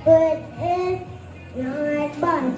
But it's not bus.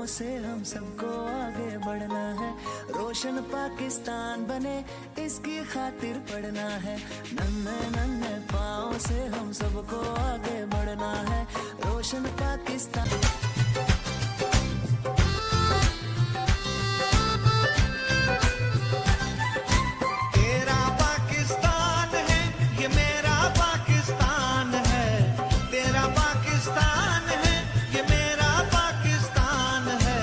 से हम सबको आगे बढ़ना है, रोशन पाकिस्तान बने इसकी खातिर पढ़ना है। नन्हे नन्हे पाँव से हम सबको आगे बढ़ना है, रोशन पाकिस्तान। तेरा पाकिस्तान है ये मेरा पाकिस्तान है, तेरा पाकिस्तान है ये मेरा पाकिस्तान है।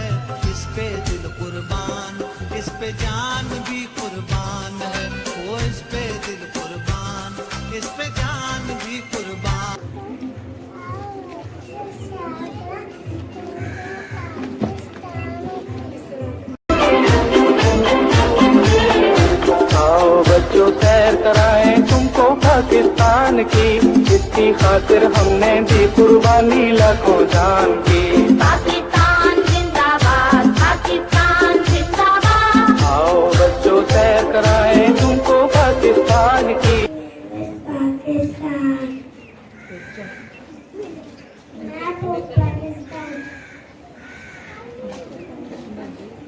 इस पे दिल कुर्बान, इस पे जान भी कुर्बान है, वो इस पे दिल कुर्बान, इस पे जान भी कुर्बान। आओ बच्चों सैर कराएं तुमको पाकिस्तान की, इसकी खातिर हमने दी कुर्बानी लाखों जान की। पाकिस्तान जिंदाबाद, पाकिस्तान जिंदाबाद। आओ बच्चों सैर कराएं तुमको पाकिस्तान की। पाकिस्तान मैं तो Pakistan.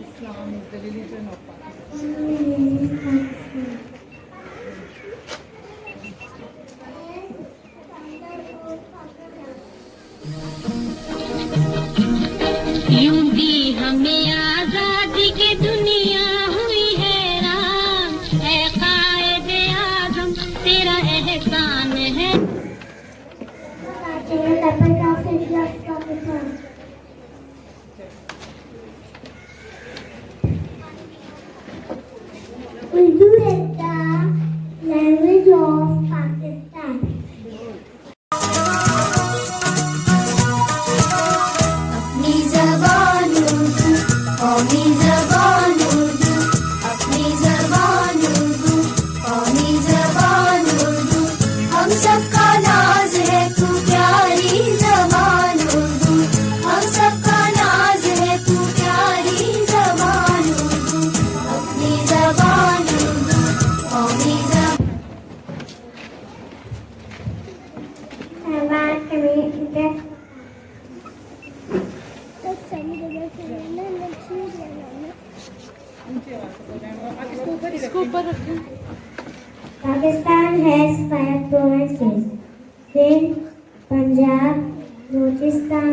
Islam is the religion of Pakistan. यूं भी हमें आजादी की दुनिया हुई हैरान, है कायदे आज़म तेरा एहसान है। Urdu is the language of Pakistan. अपनी ज़बान उर्दू, कौमी ज़बान उर्दू, अपनी ज़बान उर्दू, कौमी ज़बान उर्दू, हम सबका नाज है तू प्यारी ज़बान उर्दू, हम सबका नाज है तू प्यारी ज़बान उर्दू, अपनी ज़बान उर्दू, कौमी ज़बान। इसको ऊपर रखें। Pakistan has 5 provinces: Sindh, Punjab, Balochistan,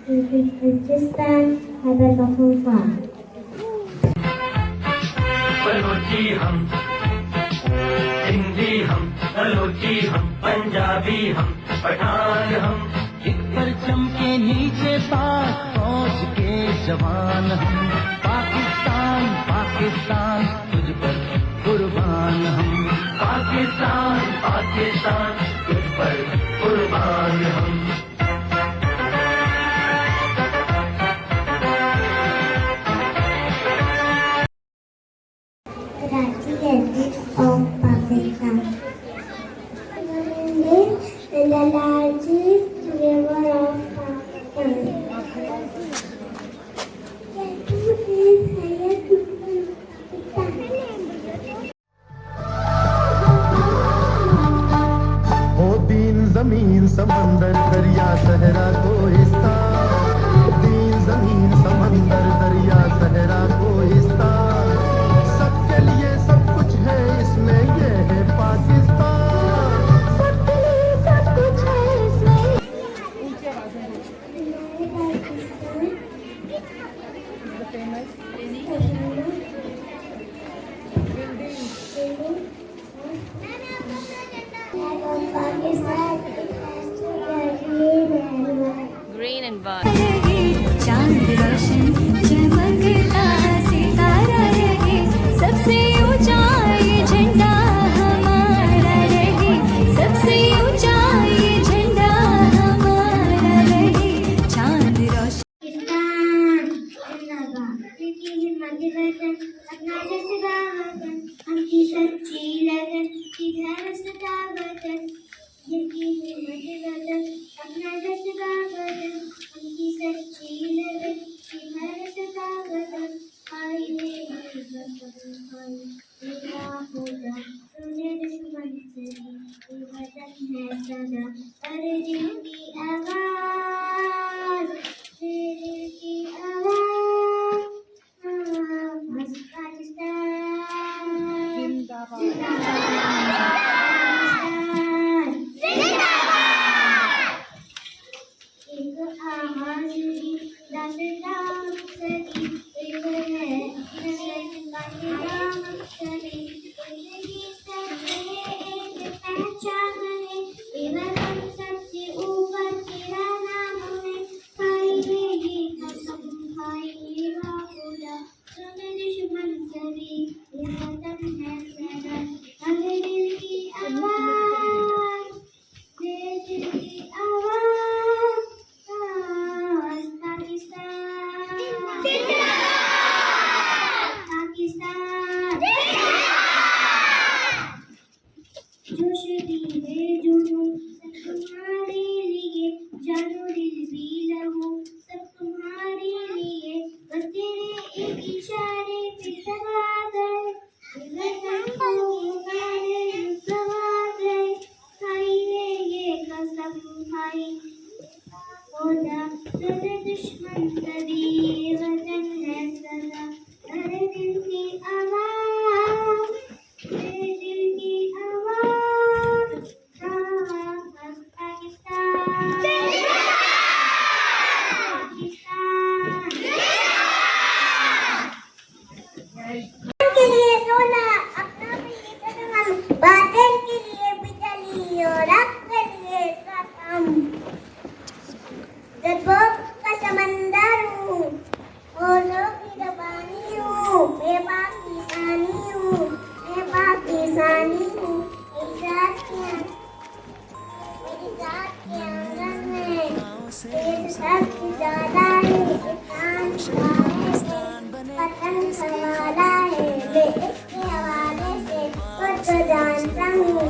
Balochistan, Khyber Pakhtunkhwa. Balochi हम, हिंदी हम, बलोची हम, पंजाबी हम, पठान हम, परचम के नीचे पाक फौज के जवान हम। पाकिस्तान पाकिस्तान तुझ पर कुर्बान हम। पाकिस्तान पाकिस्तान तुझ पर कुर्बान हम। Karachi of Pakistan. And the largest river of Pakistan. ओ दीन जमीन समंदर दरिया सहरा कोहिस्तान। दीन जमीन समंदर दरिया सहरा कोहिस्तान। सबके लिए सब कुछ है इसमें, ये है पाकिस्तान। सबके लिए सब कुछ है इसमें। ऊंची आवाज में बोलो। Pakistan. The famous building. Green and white. चांद रोशन चमकता सितारा रहे, सबसे ऊंचा ये झंडा हमारा रहे, सबसे ऊंचा ये झंडा हमारा रहे। चांद रोशन अपना जज्बा वतन, हमकी सच्ची लगन की घर सदा वतन। जिनकी हिम्मत वतन, अपना जज्बा वतन, हमकी सच्ची लगन की घर सदा वतन। हाय रे वतन हाय, मेरा खुदा तूने दुश्मन से ये वतन है सदा। अरे दिल की आवाज़, तेरे दिल की आवाज़। सबसे ऊपर तेरा नाम है। हाय रे ये कसम हाय ये खुदा तूने दुश्मन से भी ये वतन है सदा। अरे दिल की आवाज़, तेरे दिल की आवाज़। पाकिस्तान पाकिस्तान। जोश भी है जुनून सब तुम्हारे लिए, जानो दिल भी लहू सब तुम्हारे लिए। बस तेरे एक इशारे पे समा गए, वतन को पुकारे समा गए। हाय रे ये कसम हाय खुदा तूने दुश्मन से भी ये वतन है सदा। अरे दिल की आवाज़, तेरे दिल की आवाज़। पाकिस्तान के लिए सोना, अपना के लिए सनम, बातिल के लिए बिजली और हक के लिए सतम। जज्बात का समंदर हूँ और लोग की रबानी हूँ। मैं पाकिस्तानी हूँ, मैं पाकिस्तानी हूँ। मेरी जात के आंगन में तेरे सबसे ज्यादा है शान पाकिस्तान। वतन सवाला है मैं इसके हवाले से खुद तो जानता हूँ। मैं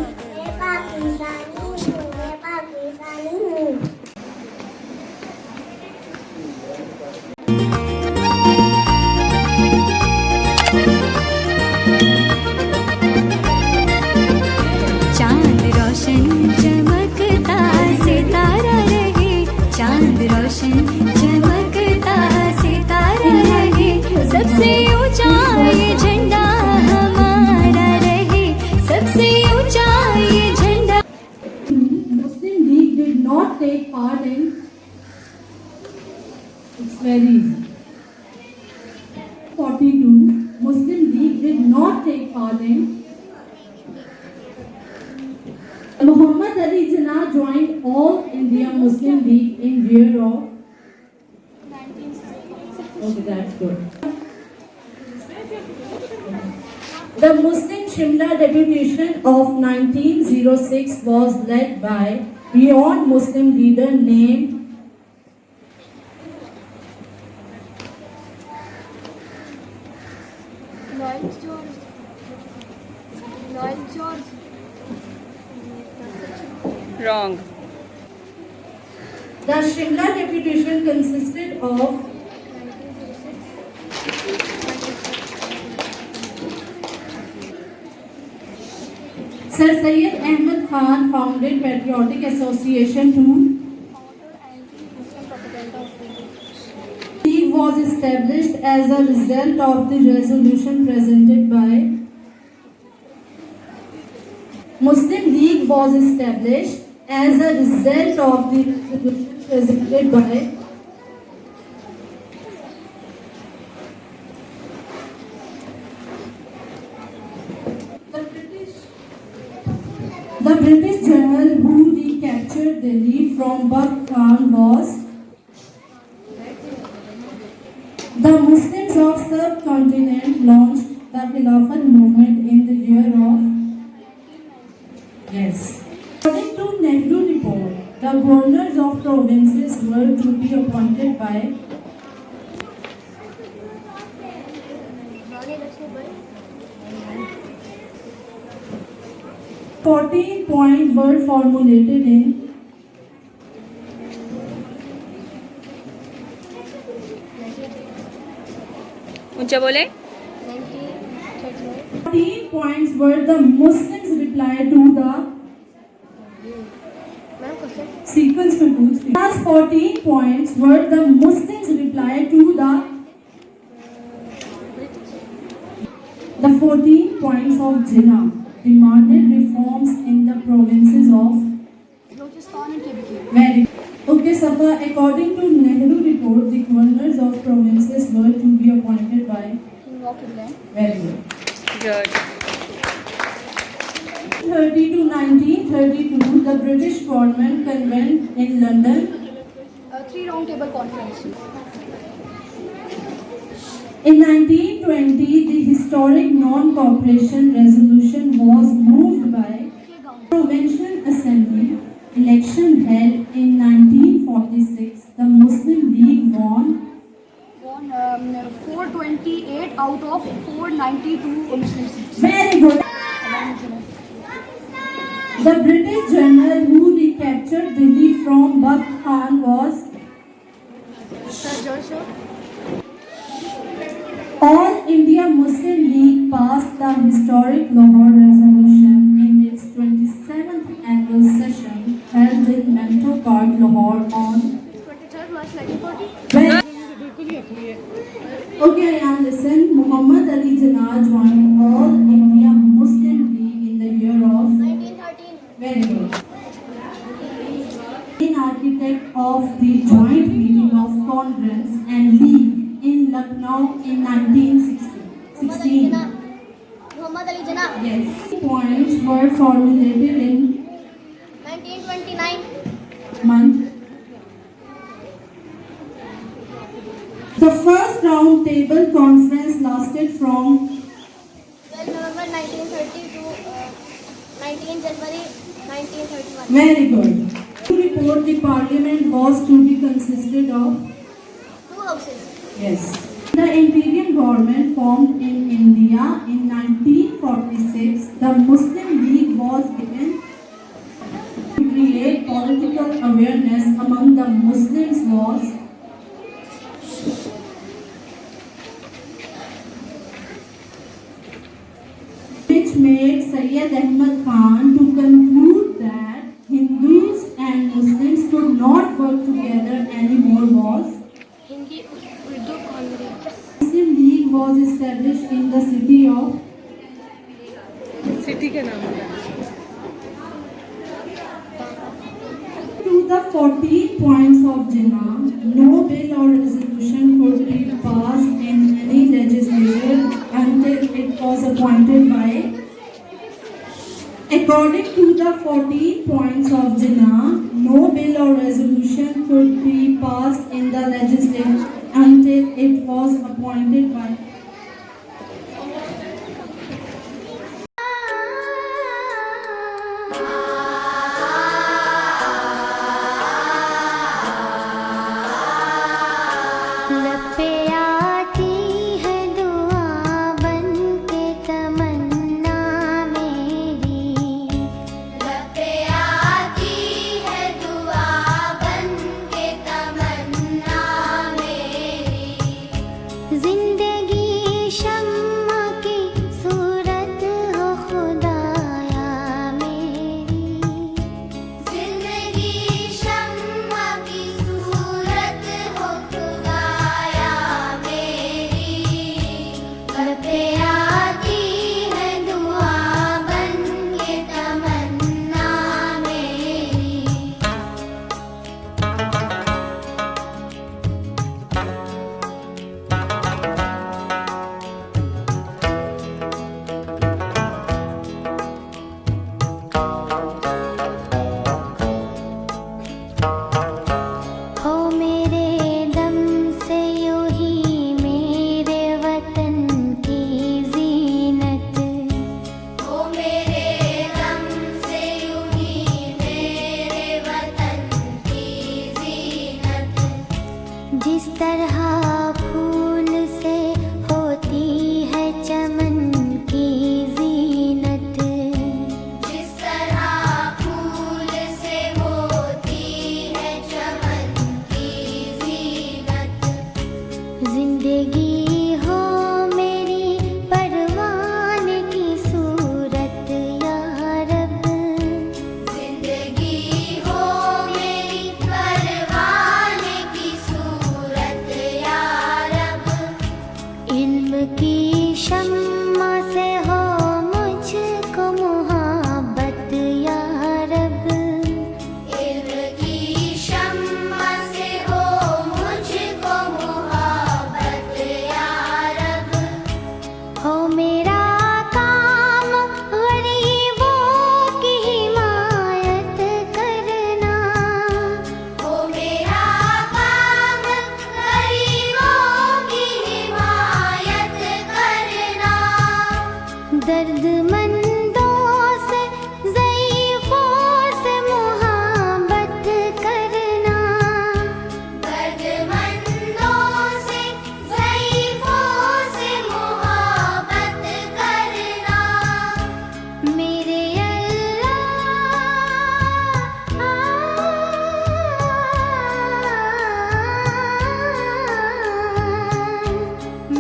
पाकिस्तानी हूँ, मैं पाकिस्तानी हूँ। चांद रोशन चमकता सितारा रहे, चांद रोशन चमकता सितारा रहे, सबसे ऊंचा ये झंडा हमारा रहे, सबसे ऊंचा ये झंडा। Muslim League did not take part in. It's very easy. 42. Muslim League did not take part in. Muhammad Ali Jinnah joined All India India Muslim League in year of? Okay, that's good. The Muslim Shimla deputation of 1906 was led by renowned Muslim leader named Lloyd George. Lloyd George. Wrong. The Shimla deputation consisted of Sir Syed Ahmed Khan founded Patriotic Association to League was established as a result of the resolution presented by Muslim League was established as a result of the resolution presented by the British general who recaptured Delhi from Bakht Khan was the Muslims of subcontinent launched the Khilafat movement in the year of yes. According to Nehru report, the governors of provinces were to be appointed by 14 points were formulated in ऊंचा बोले 14 points were the Muslims reply to the sequence में पूछ रही हूँ. 14 points were the Muslims reply to the 14 points of Jinnah demanded reforms in the provinces of very okay Safa. According to Nehru report, the governors of provinces were to be appointed by very good. Good. 1930 to 1932, the British government convened in London. 3 round table conference. In 1920, the historic non-cooperation resolution was moved by Provincial Assembly. Election held in 1946, the Muslim League won 428 out of 492 Muslim seats. very good. The British general who recaptured Delhi from Bakht Khan was Sir Joshua. All India Muslim League passed the historic Lahore Resolution in its 27th annual session held in Manto Park, Lahore on 23rd March 1940. when okay, and listen, Muhammad Ali Jinnah joined All India Muslim League in the year of 1913. very good. Main architect of the joint meeting of Congress and League in Lucknow in 1916. Muhammad Ali Jinnah. Yes. Points were formulated in 1929. month. The first round table conference lasted from 12 November 1930 to 19 January 1931. very good. To report, the parliament was to be consisted of 2 houses. yes. The Imperial government formed in India in 1946. The Muslim League was given to create political awareness among the Muslims was which made Syed Ahmed Khan to conclude that Hindus and Muslims could not work together anymore was Hindi Urdu Congress. Muslim League was established in the city of city का नाम है to the 14 points of Jinnah. No bill or resolution could be passed in any legislature until it was appointed by According to the 14 points of Jinnah, no bill or resolution could be passed in the legislature until it was appointed by लब पे आती है दुआ बन के तमन्ना मेरी, लब पे आती है दुआ बन के तमन्ना मेरी। जिंदगी शम्मा की सूरत हो खुदाया मेरी, जिंदगी शम्मा की सूरत हो खुदाया मेरी। लब पे आती है दुआ बन के तमन्ना मेरी। हो मेरे दम से यूं ही मेरे वतन की जीनत, हो मेरे दम से यूं ही मेरे वतन की जीनत। जिस तरह फूल से होती है चमन की जीनत, जिस तरह फूल से होती है चमन की जीनत। जिंदगी हो मेरी परवान की सूरत या रब, जिंदगी हो मेरी परवान की सूरत या रब। इल्म की शम्मा से हो मुझको मुहब्बत या रब, इल्म की शम्मा से हो मुझको मुहब्बत या रब। हो मेरा काम गरीबों की हिमायत करना, हो मेरा काम गरीबों की हिमायत करना। दर्दमंदों से ज़ईफ़ों से मुहब्बत करना, दर्दमंदों से ज़ईफ़ों से मुहब्बत करना। मेरे अल्लाह,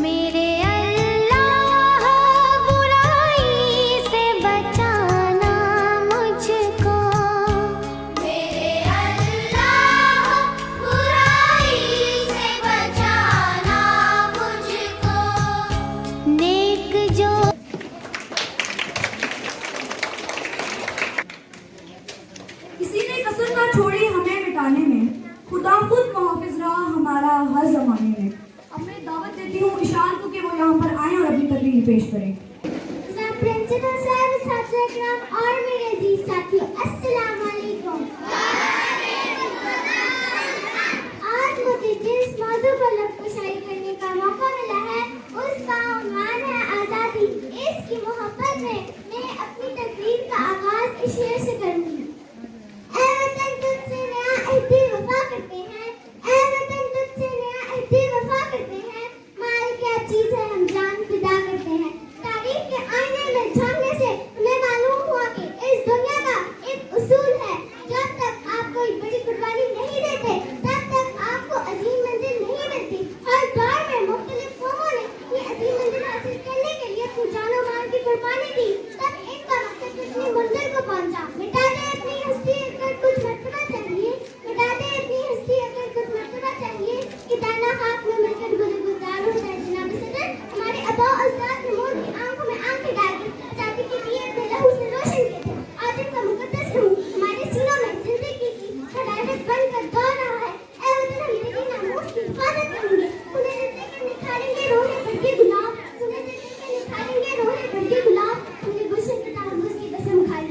मेरे अल्लाह बुराई से बचाना मुझको, मेरे अल्लाह बुराई से बचाना मुझको। नेक जो किसी ने कसर ना छोड़ी हमें मिटाने में, खुदा खुद मुहाफिज रहा हमारा हर जमाने में। अब मैं दावत देती हूँ ईशान को कि वो यहाँ पर आए और अपनी तकरीर पेश करें। प्रिंसिपल साहब, छात्र इकराम और मेरे अजीज साथियों, अस्सलाम वालेकुम। आज मुझे जिस मौजू पर लफ्ज़-ए-शायरी करने का मौका मिला है उसका उन्वान है आज़ादी। इसकी मोहब्बत में मैं अपनी तकरीर का आगाज इस शेर से करूँगी। ऐ वतन तुझसे नया अहद वफा करते हैं, ऐ वतन तुझसे नया अहद वफा करते हैं। माल क्या चीज़ है हम जान फिदा करते हैं। तारीख के आईने में झांकने से हमें मालूम हुआ कि इस दुनिया का एक उसूल है, जब तक आप कोई बड़ी कुर्बानी नहीं देते तब तक आपको अजीम मंजिल नहीं मिलती। हर दौर में मुख्तलिफ कौमों ने ये अजीम मंजिल हासिल करने के लिए अपनी जानो माल की कुर्बानी दी, तब इनका मकसद कितनी मंजिल को पहुंचा। मिटा दे अपनी हस्ती अगर कुछ मर्तबा चाहिए, मिटा दे अपनी हस्ती अगर कुछ मर्तबा चाहिए कि दाना खाक में मिलकर गुलजार हो जाए। जनाब सदर, हमारे आबा और अजदाद ने मोर की आंखों में आंखें डालकर आजादी की दिए अपने लहू से रोशन किए थे। आज इनका मुकद्दस रूह हमारे सीनों में जिंदगी की हरारत बनकर दौड़ रहा है। ऐ वतन, हम तेरी नामों की हिफाजत करेंगे। उन्हें देकर निखारेंगे रोहे भड़के गुलाब, उन्हें देकर निखारेंगे रोहे भड़के गुलाब। उन्हें गुलशन के ताबूत की कसम खाई,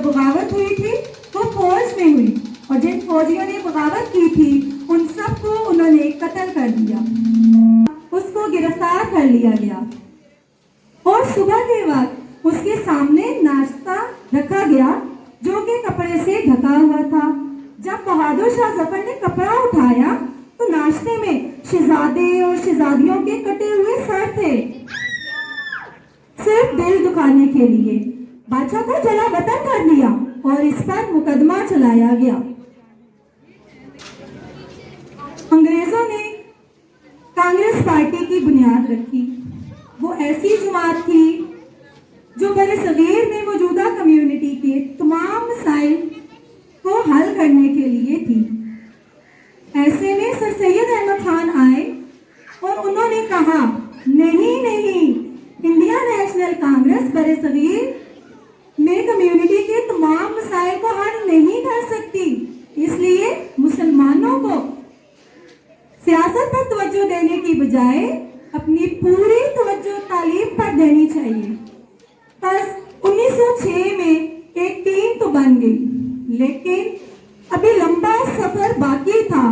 बगावत हुई थी वो फौज में हुई और जिन फौजियों ने बगावत की थी उन सबको उन्होंने कत्ल कर दिया, उसको गिरफ्तार कर लिया गया और सुबह के वक्त उसके सामने नाश्ता रखा गया जो कि कपड़े से ढका हुआ था। जब बहादुर शाह जफर ने कपड़ा उठाया तो नाश्ते में शहजादे और शहजादियों के कटे हुए सर थे, सिर्फ दिल दुखाने के लिए। बादशाह को जला वतन कर दिया और इस पर मुकदमा चलाया गया। अंग्रेजों ने कांग्रेस पार्टी की बुनियाद रखी। वो ऐसी जमात थी जो बरसगीर में मौजूदा कम्युनिटी के तमाम मसाइल को हल करने के लिए थी। ऐसे में सर सैयद अहमद खान आए और उन्होंने कहा नहीं नहीं, इंडिया नेशनल कांग्रेस बरसगीर में कम्युनिटी के तमाम मसाइल को हल नहीं कर सकती, इसलिए मुसलमानों को सियासत पर तवज्जो देने की बजाय अपनी पूरी तवज्जो तालीम पर देनी चाहिए। बस 1906 में एक टीम तो बन गई, लेकिन अभी लंबा सफर बाकी था।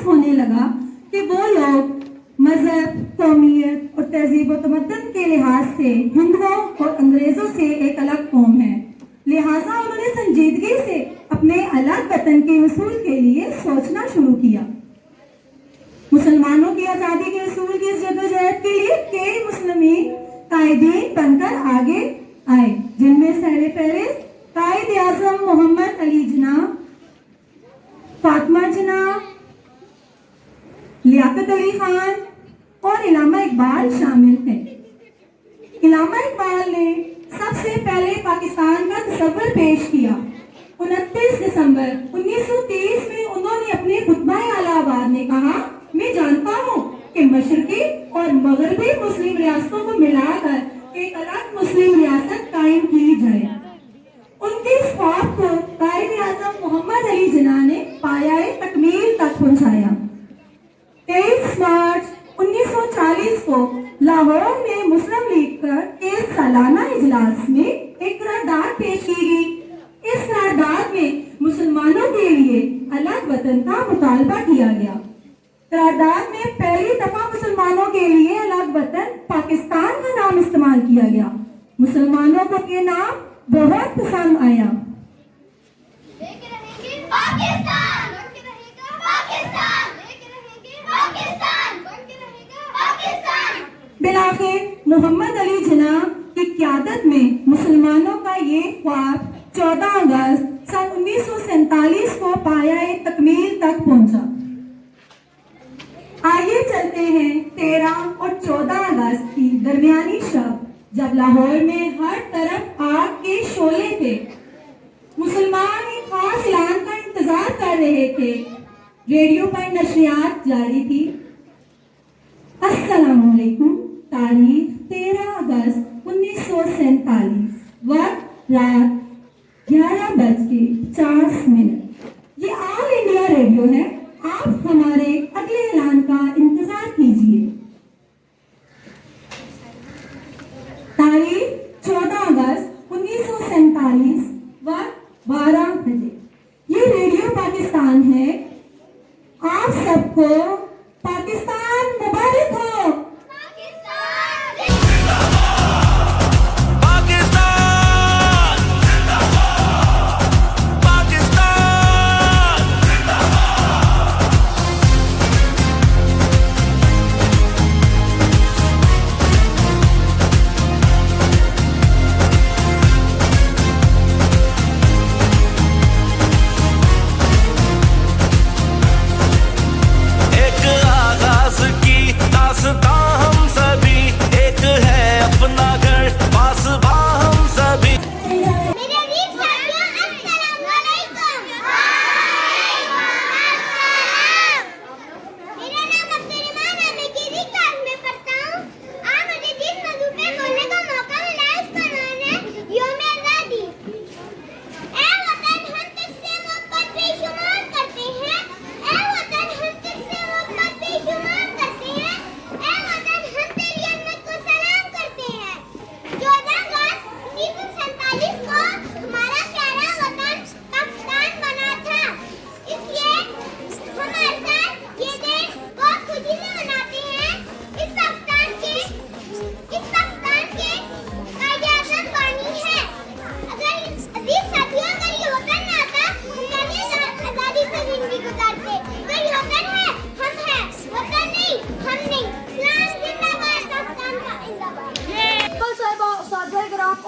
होने लगा कि वो लोग मजहब, कौमियत और तहजीब और तमद्दुन के लिहाज से हिंदुओं और अंग्रेजों से एक अलग कौम है। लिहाजा उन्होंने संजीदगी से अपने अलग वतन के उसूल के लिए सोचना शुरू किया। मुसलमानों की आज़ादी के उसूल की इस जदोजहद के लिए कई मुस्लिमीन कायदीन बनकर आगे आए, जिनमें सहरे फहरिस्त कायद आज़म मोहम्मद अली जिन्ना, फातिमा जिन्ना, लियाकत अली खान और इलामा इकबाल शामिल हैं। इलामा इकबाल ने सबसे पहले पाकिस्तान का तस्वर पेश किया। 29 दिसंबर 1930 में उन्होंने अपने खुतबा-ए आला में कहा, मैं जानता हूँ कि मशरकी और मगरबी मुस्लिम रियासतों को मिलाकर एक अलग मुस्लिम रियासत कायम की जाए। उनके इस ख्वाब को कायद आज़म मोहम्मद अली जिन्ना ने पायाए तकमील तक पहुँचाया। 23 मार्च 1940 को लाहौर में मुस्लिम लीग के सालाना इजलास में एक करारदाद पेश की गई। इस करारदाद में मुसलमानों के लिए अलग वतन का मुतालबा किया गया। करारदाद में पहली दफा मुसलमानों के लिए अलग वतन पाकिस्तान का नाम इस्तेमाल किया गया। मुसलमानों को ये नाम बहुत पसंद आया। बिलाखिर मोहम्मद अली जिन्ना की क़यादत में मुसलमानों का ये ख्वाब 14 अगस्त सन 1947 को पायाए तकमील तक पहुंचा। आइए चलते हैं 13 और 14 अगस्त की दरमियानी शब, जब लाहौर में हर तरफ आग के शोले थे। मुसलमान एक खास ऐलान का इंतजार कर रहे थे। रेडियो पर नशरियात जारी थी। अस्सलामुअलैकुम। तारीफ 13 अगस्त 1947, वक्त रात 11:50। ये ऑल इंडिया रेडियो है। आप हमारे अगले ऐलान का इंतजार कीजिए। तारीख 14 अगस्त 1947, वक्त 12 बजे। ये रेडियो पाकिस्तान है। आप सबको पाकिस्तान मुबारक हो।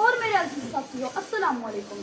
और मेरे अजीज साथियों, अस्सलाम वालेकुम।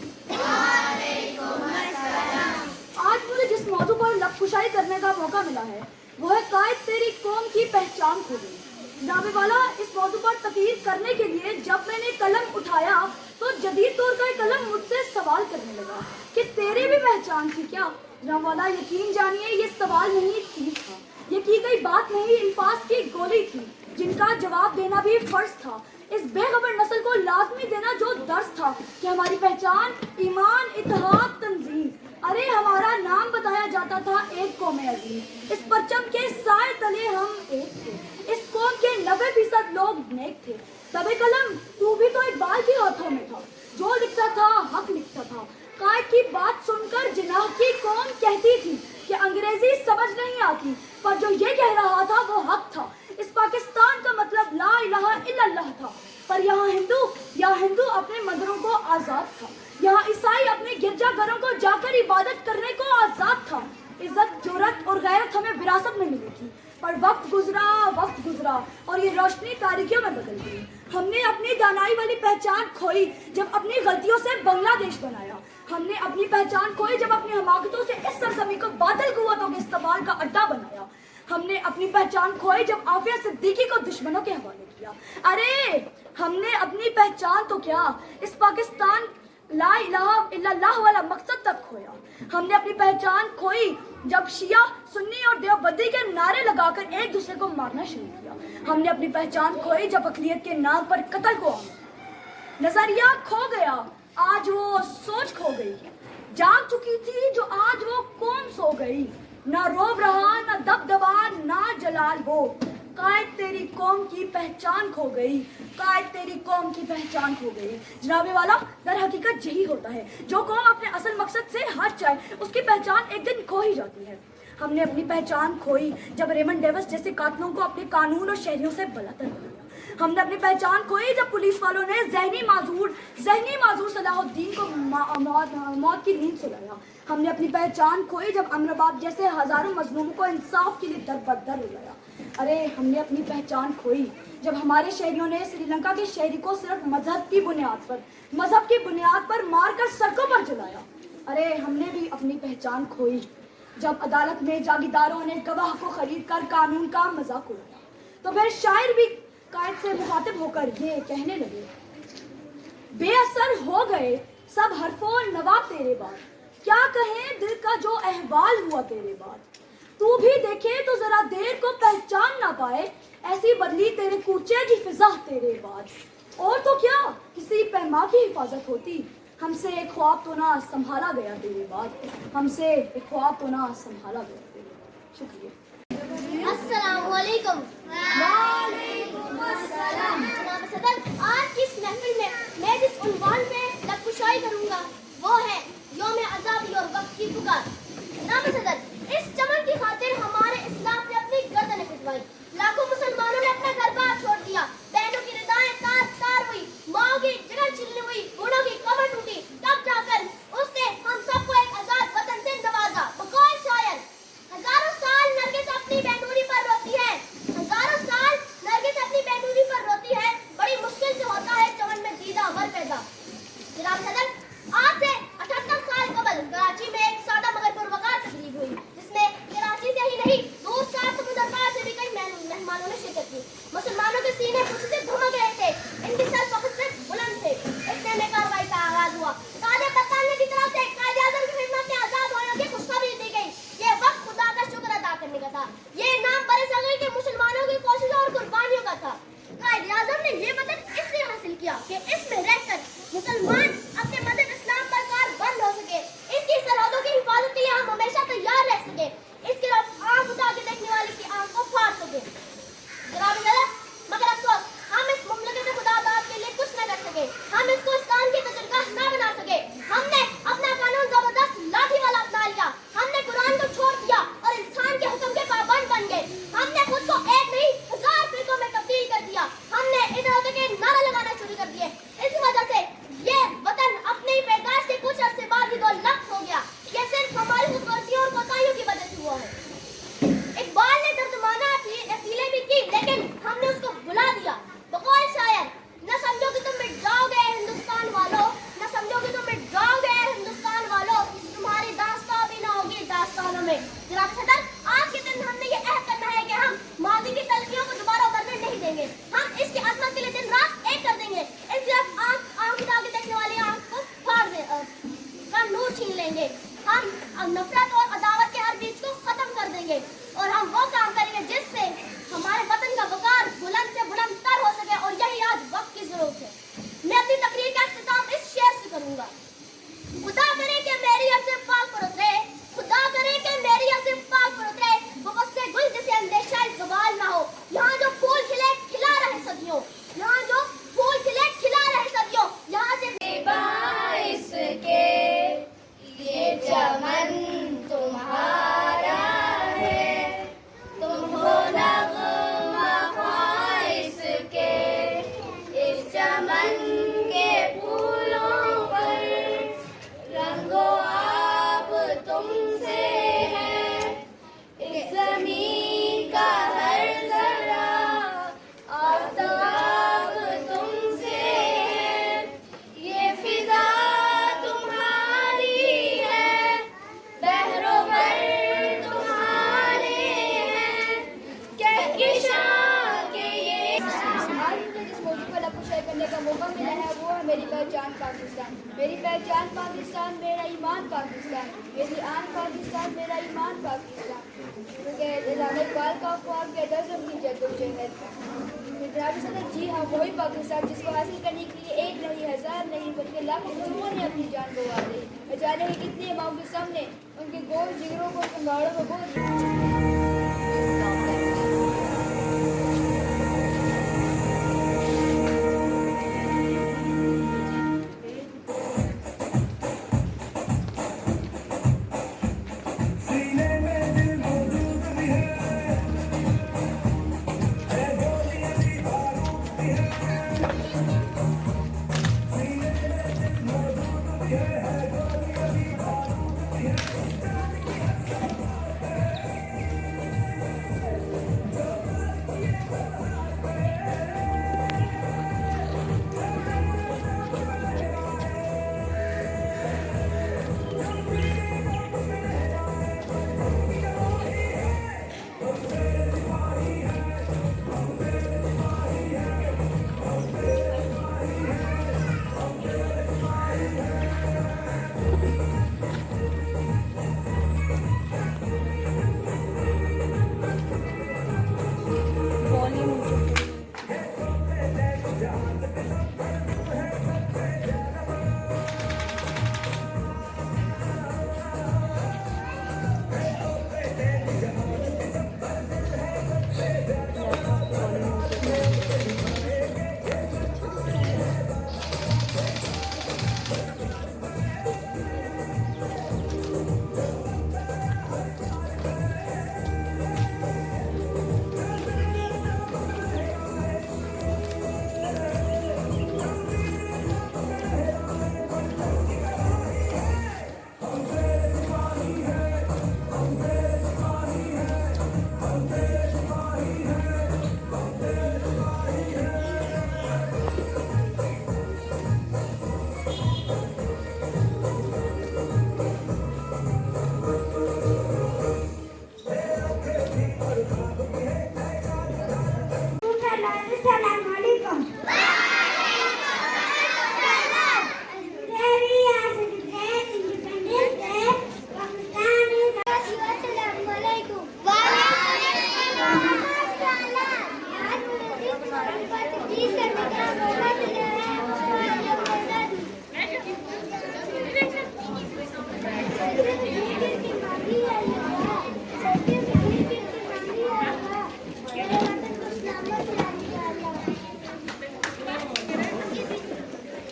आज मुझे जिस मौजू पर लबकुशाई करने का मौका मिला है वो है कायद तेरी कौम की पहचान खो गई। जनाबे वाला, इस मौजू पर तकरीर करने के लिए जब मैंने कलम उठाया तो जदीद दौर का कलम मुझसे सवाल करने लगा कि तेरी भी पहचान थी क्या? जनाब वाला, यकीन जानिए ये सवाल नहीं चीज था, ये की गई बात नहीं, अल्फाज की गोली थी जिनका जवाब देना भी फर्ज था। इस बेखबर नस्ल को लाजमी देना जो दर्स था कि हमारी पहचान ईमान, इत्तेहाद, तंजीम। अरे हमारा नाम बताया जाता था एक कौम अजीम। इस परचम के साए तले हम एक थे। इस कौम के 90% लोग नेक थे। तबे कलम तू भी तो इकबाल के हाथों में था। जो लिखता था हक लिखता था। कायद की बात सुनकर जिनाह की कौम कहती थी कि अंग्रेजी समझ नहीं आती, पर जो ये कह रहा था वो हक था। इस पाकिस्तान का मतलब ला इलाहा इल्लल्लाह था, पर यहाँ हिंदू अपने मंदिरों को आजाद था। यहाँ ईसाई अपने गिरजाघरों को जाकर इबादत करने को आजाद था। इज्जत, जुर्रत और गैरत हमें विरासत में मिली थी, पर वक्त गुजरा और ये रोशनी तारीकियों में बदल गई। हमने अपनी दानाई वाली पहचान खोई जब अपनी गलतियों से बांग्लादेश बनाया। हमने अपनी पहचान खोई जब अपनी हमाकतों से इस सरजमी को बातिल कुव्वतों के इस्तेमाल का अड्डा बनाया। हमने अपनी पहचान खोई जब आफिया सिद्दीकी को दुश्मनों के हवाले किया। अरे हमने अपनी पहचान तो क्या, इस पाकिस्तान ला इलाहा इल्लल्लाह वाला मकसद तक खोया। हमने अपनी पहचान खोई जब शिया, सुन्नी और देवबंदी के नारे लगाकर एक दूसरे को मारना शुरू किया। हमने अपनी पहचान खोई जब अक़लियत के नाम पर कत्ल को नजरिया खो गया, आज वो सोच खो गई। जाग चुकी थी जो आज वो कौम सो गई। ना रोब रहा, ना दबदबा, ना जलाल वो। कायद तेरी कौम की पहचान खो गई, कायद तेरी कौम की पहचान खो गई। जनाबे वाला, दर हकीकत यही होता है, जो कौम अपने असल मकसद से हट जाए उसकी पहचान एक दिन खो ही जाती है। हमने अपनी पहचान खोई जब रेमंड डेविस जैसे कातलों को अपने कानून और शहरियों से बलात्कार बनाया। हमने अपनी पहचान खोई जब पुलिस वालों ने जहनी माजूर सलाहुद्दीन को मौत की नींद सुलाया। हमने अपनी पहचान खोई जब अमरबाब जैसे हजारों मजलूमों को इंसाफ के लिए दर बदर बुलाया। अरे हमने अपनी पहचान खोई जब हमारे शहरियों ने श्रीलंका के शहरी को सिर्फ मजहब की बुनियाद पर मारकर सड़कों पर जलाया। अरे हमने भी अपनी पहचान खोई जब अदालत में जागीरदारों ने गवाह को खरीद कर कानून का मजाक उड़ाया। तो फिर शायर भी कायद से मुखातिब होकर ये कहने लगे, बेअसर हो गए सब हरफो नवा तेरे बाद, क्या कहें दिल का जो अहवाल हुआ तेरे बाद। तू भी देखे तो जरा देर को पहचान ना पाए, ऐसी बदली तेरे कूचे की फिजा तेरे बाद। और तो क्या किसी पैमा की हिफाजत होती, हमसे एक ख्वाब तो ना संभाला गया तेरे बाद, हमसे एक ख्वाब तो ना संभाला गया तेरे बाद। शुक्रिया। अस्सलामुअलैकुम। वालेकुम अस्सलाम। जनाब सदर, आज की इस महफिल में मैं जिस उन्वान पे लबकुशाई करूंगा वो है यौम आज़ादी और वक्त की पुकार। जनाब सदर, इस चमन की खातिर हमारे इस्लाम ने अपनी गर्दनें पिटवाई, लाखों मुसलमानों ने अपना घर बार छोड़ दिया, बहनों की रिदाएं तार तार हुई, माओ की जगह छिलनी हुई, बूढ़ों की कमर टूटी, तब जाकर उसने हम सबको एक आजाद वतन से नवाजा। बकौल शायर, हजारों साल नरगिस अपनी बहनूरी पर रोती है, हजारों साल नरगिस अपनी बहनूरी पर रोती है, बड़ी मुश्किल से होता है चमन में दीदा अमर पैदा। जनाब सदर, आज से 78 साल कबल कराची में एक सादा मगर पुरवकार तकरीब हुई, जिसमें कराची से ही नहीं दूर सात समुद्र पार से भी कई मेहमानों ने शिरकत की। मुसलमानों के सीने खुशी धमक रहे थे, इनके सर फख्र से बुलंद थे। इतने में कार्रवाई का आगाज हुआ। कादे बरतानिया की तरफ से कायदे आज़म की खिदमत में आजाद होने की खुशखबरी दी गई। ये वक्त खुदा का शुक्र अदा करने का था, ये नाम बरसगीर के मुसलमानों की कोशिशों और कुर्बानियों का था। कायदे आज़म ने ये वतन इसलिए हासिल किया कि इसमें रहकर मुसलमान अपने मदद इस्लाम पर कारबंद हो सके, इसकी सरहदों की हिफाजत के लिए हम हमेशा तैयार रह सके, इसके आंख उठा के देखने वाले की आंख को फाड़ सके। जनाब सदर, मगर अफसोस हम इस मुमलकत खुदाबाद के लिए कुछ न कर सके, हम इसको इस्लाम की तजरगाह न बना सके। हमने अपना कानून जबरदस्त लाठी वाला अपना लिया, हमने कुरान को छोड़ दिया और इंसान के हुक्म के पाबंद बन गए। हमने खुद को एक नहीं 1000 फिरकों में तब्दील कर दिया, हमने इधर उधर के नारे लगाना शुरू कर दिए। इस वजह से ये वतन अपनी ही पैदाइश के कुछ अरसे बाद ही दो लफ्ज़ हो गया। ये सिर्फ हमारी गलतियों और कोताहियों की वजह से हुआ है। इकबाल ने दर्दमाना अपीलें भी की, लेकिन हमने उसको भुला दिया। बकौल शायर, न समझो कि तुम मिट जाओगे हिंदुस्तान वालों, न समझो कि तुम मिट जाओगे हिंदुस्तान वालों, तुम्हारी दास्तां भी ना होगी दास्तानों में। जनाब सदर, आज के दिन हमने ये अहद करना है कि हम मादी की तलखियों को दोबारा उभरने नहीं देंगे, हम इसकी अजमत के लिए दिन रात एक कर देंगे। इस तरफ आंख उठा के देखने वाली आंख को फाड़ दे का नूर छीन लेंगे, हम नफरत और अदावत के हर बीच को खत्म कर देंगे और हम वो काम करेंगे जिससे हमारे वतन का वकार बुलंद से बुलंद तर हो सके, और यही आज वक्त की जरूरत है। मैं अपनी तकरीर का इख्तिताम इस शेर से करूंगा। खुदा करे कि मेरी अर्ज़ पाक पर उतरे, खुदा करे कि मेरी अर्ज़ पाक पर उतरे, वो वस्ते गुल जिसे अंदेशा ज़वाल ना हो। यहाँ जो फूल खिले खिला रहे सदियों, यहाँ जो फूल खिले खिला रहे सदियों, यहाँ से बेबाइस के ये चमन तुम्हारा है, तुम हो नग़्मा ख्वाइश के, इस चमन के फूलों पर रंगो आप तुमसे है, इस ज़मीन का हर ज़रा आफ़ताब तुमसे है, ये फिज़ा तुम्हारी है, बहरो पर तुम्हारे हैं, कहकशां के ये। आज मुझे जिस मौजूद पर लबकुशाई करने का मौका मिला है वो है मेरी पहचान पाकिस्तान। मेरी पहचान पाकिस्तान, मेरा ईमान पाकिस्तान, मेरी आन पाकिस्तान, मेरा ईमान पाकिस्तान। क्योंकि इकबाल का ख्वाब के दर्जन की जद्दोजहद। जनाब सदर, जी हाँ, वही पाकिस्तान जिसको हासिल करने के लिए एक नहीं, 1000 नहीं, बल्कि लाखों लोगों ने अपनी जान गंवा दी। न जाने ही कितने माओ के सामने उनके गोल जिगरों को संभालों को बोल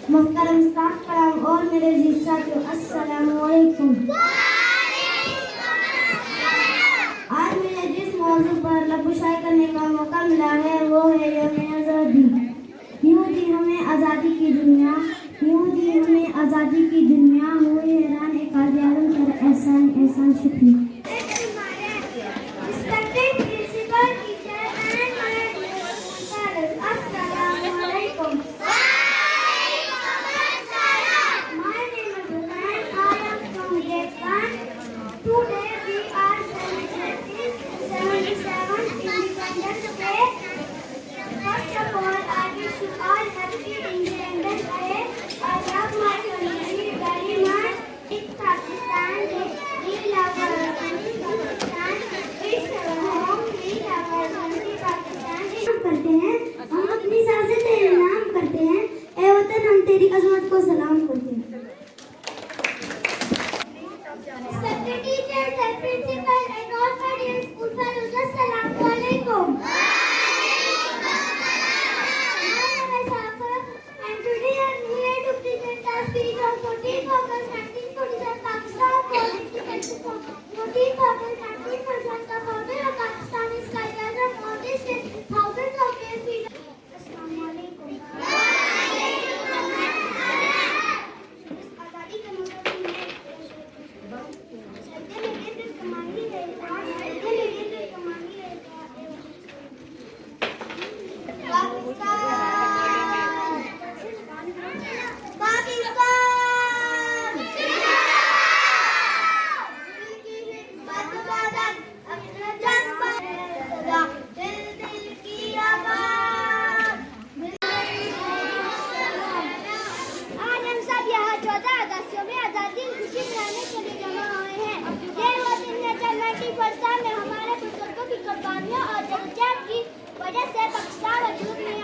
मुहतरम स्टाफ कराम और मेरे अजीज साथियों, अस्सलाम वालेकुम। आज मुझे जिस मौजू पर लबुशाई करने का मौका मिला है वो है यौम आज़ादी। यूं दी हमें आज़ादी की दुनिया, यूं दी हमें आज़ादी की दुनिया, हुए हैरान एक आज़ाद कर एहसान एहसान शुक्रिया। Today we are celebrating 77th Independence Day. First of all, I wish you all happy Independence Day. I love my country very much. It's Pakistan. We love our country Pakistan. It's our home. We love our country Pakistan. करते हैं, हम अपनी सांसें तेरे नाम करते हैं, ए वतन हम तेरी अजमत को सलाम करते हैं। Respected teachers and principal and all my dear school fellows, assalamu alaikum. My name is Safa and today I am here to present a speech on 14th August 1947 Pakistan calling to 14th August 1947 the founder of Pakistan is Qaeda on this day thousands of years freedom. Assalamu alaikum. आज़ादी का मतलब कुर्बानियों और जद्दोजहद की वजह से पाकिस्तान वजूद में